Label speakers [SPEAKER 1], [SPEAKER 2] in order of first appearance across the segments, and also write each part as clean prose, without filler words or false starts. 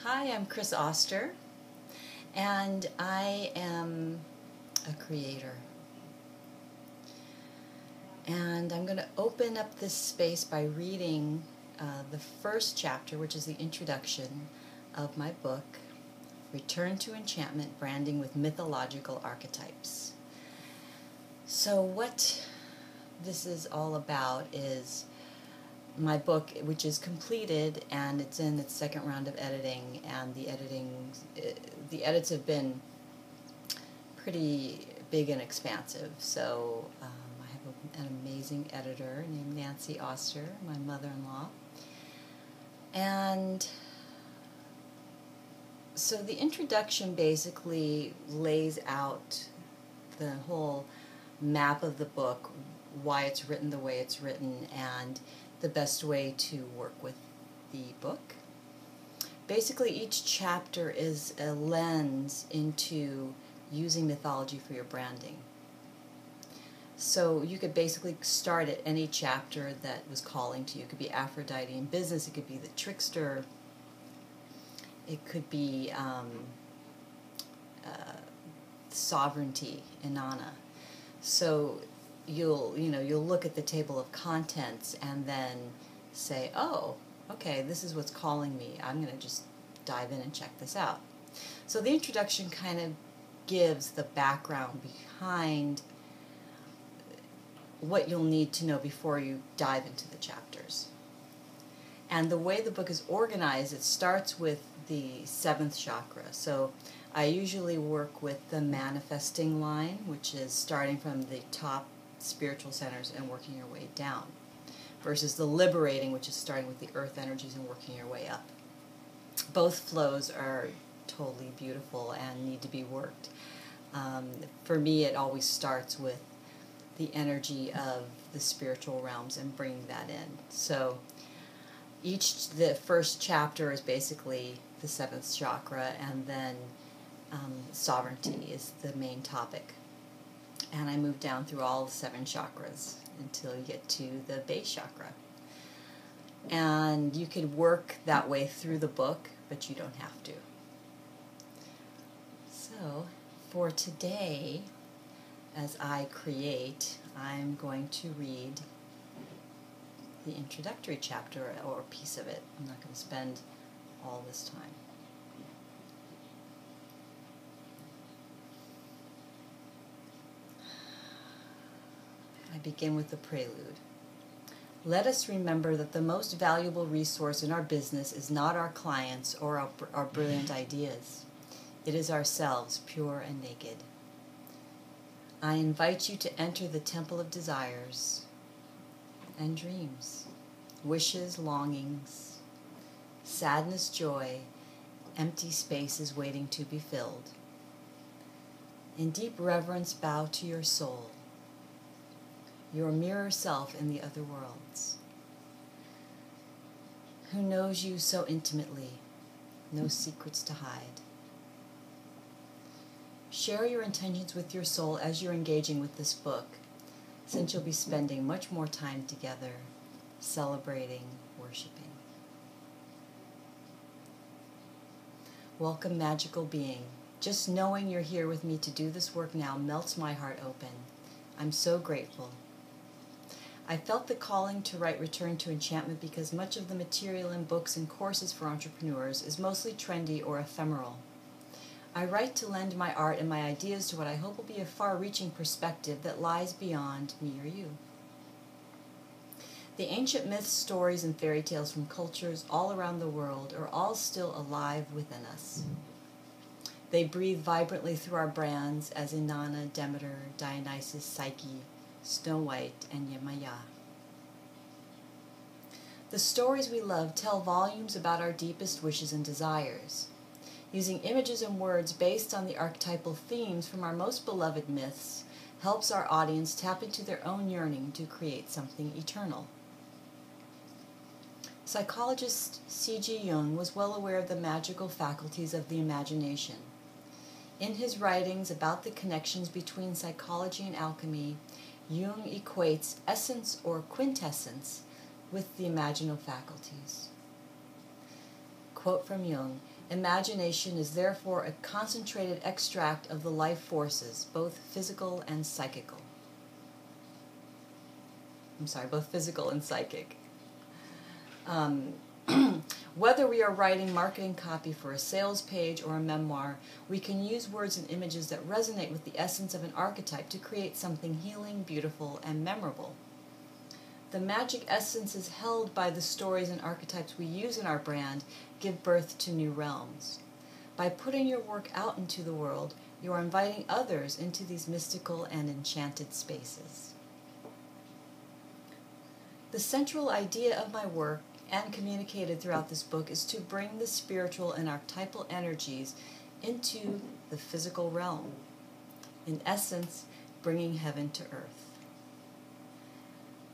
[SPEAKER 1] Hi, I'm Chris Oster, and I am a creator. And I'm going to open up this space by reading the first chapter, which is the introduction of my book, Return to Enchantment, Branding with Mythological Archetypes. So what this is all about is my book, which is completed, and it's in its second round of editing, and the edits have been pretty big and expansive. So I have an amazing editor named Nancy Oster, my mother-in-law. And so the introduction basically lays out the whole map of the book, why it's written the way it's written, and the best way to work with the book. Basically, each chapter is a lens into using mythology for your branding. So you could basically start at any chapter that was calling to you. It could be Aphrodite in business, it could be the trickster, it could be sovereignty, Inanna. So you'll look at the table of contents and then say, oh, okay, this is what's calling me. I'm going to just dive in and check this out. So the introduction kind of gives the background behind what you'll need to know before you dive into the chapters. And the way the book is organized, it starts with the 7th chakra. So I usually work with the manifesting line, which is starting from the top spiritual centers and working your way down, versus the liberating, which is starting with the earth energies and working your way up. Both flows are totally beautiful and need to be worked. For me, it always starts with the energy of the spiritual realms and bringing that in. So the first chapter is basically the 7th chakra, and then sovereignty is the main topic. And I move down through all 7 chakras until you get to the base chakra. And you could work that way through the book, but you don't have to. So for today, as I create, I'm going to read the introductory chapter, or a piece of it. I'm not going to spend all this time. I begin with the prelude. Let us remember that the most valuable resource in our business is not our clients or our brilliant ideas. It is ourselves, pure and naked. I invite you to enter the temple of desires and dreams, wishes, longings, sadness, joy, empty spaces waiting to be filled. In deep reverence, bow to your soul, your mirror self in the other worlds, who knows you so intimately, no secrets to hide. Share your intentions with your soul as you're engaging with this book, since you'll be spending much more time together, celebrating, worshiping. Welcome, magical being. Just knowing you're here with me to do this work now melts my heart open. I'm so grateful. I felt the calling to write Return to Enchantment because much of the material in books and courses for entrepreneurs is mostly trendy or ephemeral. I write to lend my art and my ideas to what I hope will be a far-reaching perspective that lies beyond me or you. The ancient myths, stories, and fairy tales from cultures all around the world are all still alive within us. They breathe vibrantly through our brands as Inanna, Demeter, Dionysus, Psyche, Snow White, and Yemaya. The stories we love tell volumes about our deepest wishes and desires. Using images and words based on the archetypal themes from our most beloved myths helps our audience tap into their own yearning to create something eternal. Psychologist C.G. Jung was well aware of the magical faculties of the imagination. In his writings about the connections between psychology and alchemy, Jung equates essence or quintessence with the imaginal faculties. Quote from Jung, Imagination is therefore a concentrated extract of the life forces, both physical and psychical. Both physical and psychic. Whether we are writing marketing copy for a sales page or a memoir, we can use words and images that resonate with the essence of an archetype to create something healing, beautiful, and memorable. The magic essences held by the stories and archetypes we use in our brand give birth to new realms. By putting your work out into the world, you are inviting others into these mystical and enchanted spaces. The central idea of my work, and communicated throughout this book, is to bring the spiritual and archetypal energies into the physical realm. In essence, bringing heaven to earth.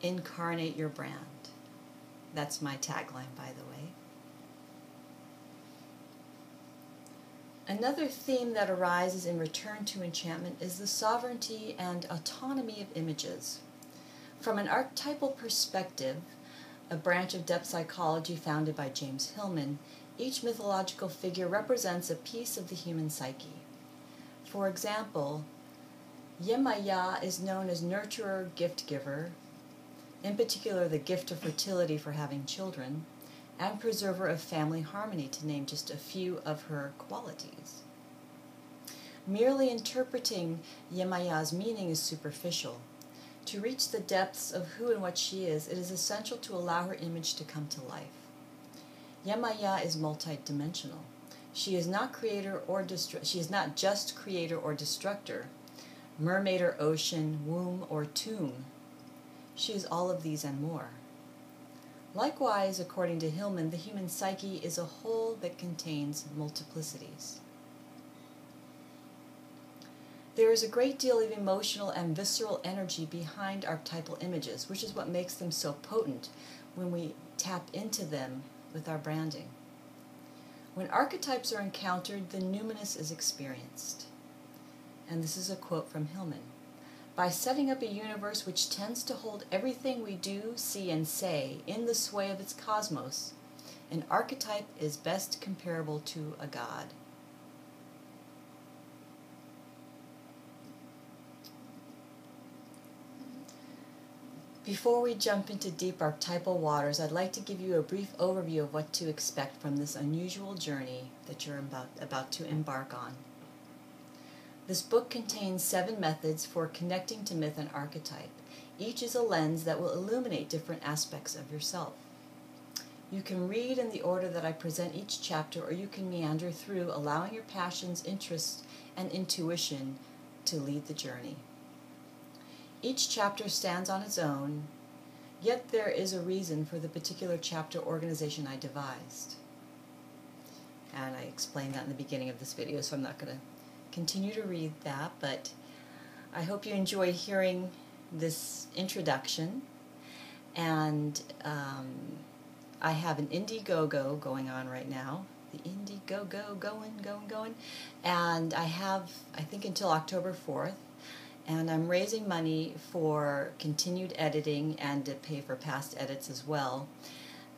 [SPEAKER 1] Incarnate your brand. That's my tagline, by the way. Another theme that arises in Return to Enchantment is the sovereignty and autonomy of images. From an archetypal perspective, a branch of depth psychology founded by James Hillman, each mythological figure represents a piece of the human psyche. For example, Yemaya is known as nurturer, gift giver, in particular the gift of fertility for having children, and preserver of family harmony, to name just a few of her qualities. Merely interpreting Yemaya's meaning is superficial. To reach the depths of who and what she is, it is essential to allow her image to come to life. Yemaya is multidimensional. She is not she is not just creator or destructor, mermaid or ocean, womb or tomb. She is all of these and more. Likewise, according to Hillman, the human psyche is a whole that contains multiplicities. There is a great deal of emotional and visceral energy behind archetypal images, which is what makes them so potent when we tap into them with our branding. When archetypes are encountered, the numinous is experienced. And this is a quote from Hillman. By setting up a universe which tends to hold everything we do, see, and say in the sway of its cosmos, an archetype is best comparable to a god. Before we jump into deep archetypal waters, I'd like to give you a brief overview of what to expect from this unusual journey that you're about to embark on. This book contains 7 methods for connecting to myth and archetype. Each is a lens that will illuminate different aspects of yourself. You can read in the order that I present each chapter, or you can meander through, allowing your passions, interests, and intuition to lead the journey. Each chapter stands on its own, yet there is a reason for the particular chapter organization I devised. And I explained that in the beginning of this video, so I'm not going to continue to read that, but I hope you enjoy hearing this introduction. And I have an Indiegogo going on right now. The Indiegogo going. And I have, I think, until October 4th. And I'm raising money for continued editing and to pay for past edits as well.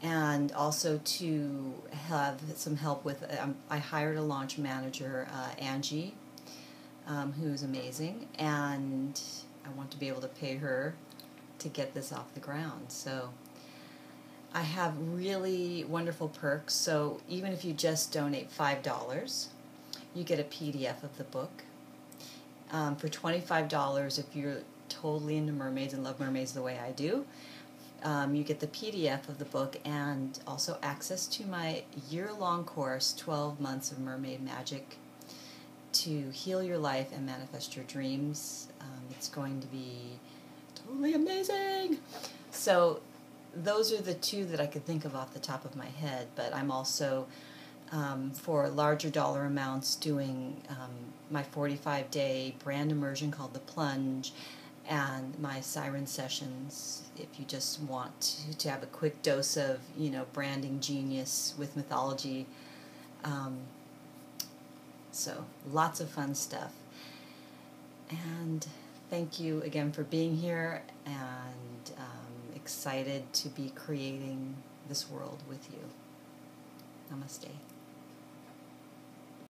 [SPEAKER 1] And also to have some help with, I hired a launch manager, Angie, who's amazing. And I want to be able to pay her to get this off the ground. So I have really wonderful perks. So even if you just donate $5, you get a PDF of the book. For $25, if you're totally into mermaids and love mermaids the way I do, you get the PDF of the book and also access to my year-long course, 12 Months of Mermaid Magic, to heal your life and manifest your dreams. It's going to be totally amazing. So those are the 2 that I could think of off the top of my head, but I'm also, for larger dollar amounts, doing my 45-day brand immersion called The Plunge, and my siren sessions if you just want to have a quick dose of, branding genius with mythology. So lots of fun stuff. And thank you again for being here, and excited to be creating this world with you. Namaste.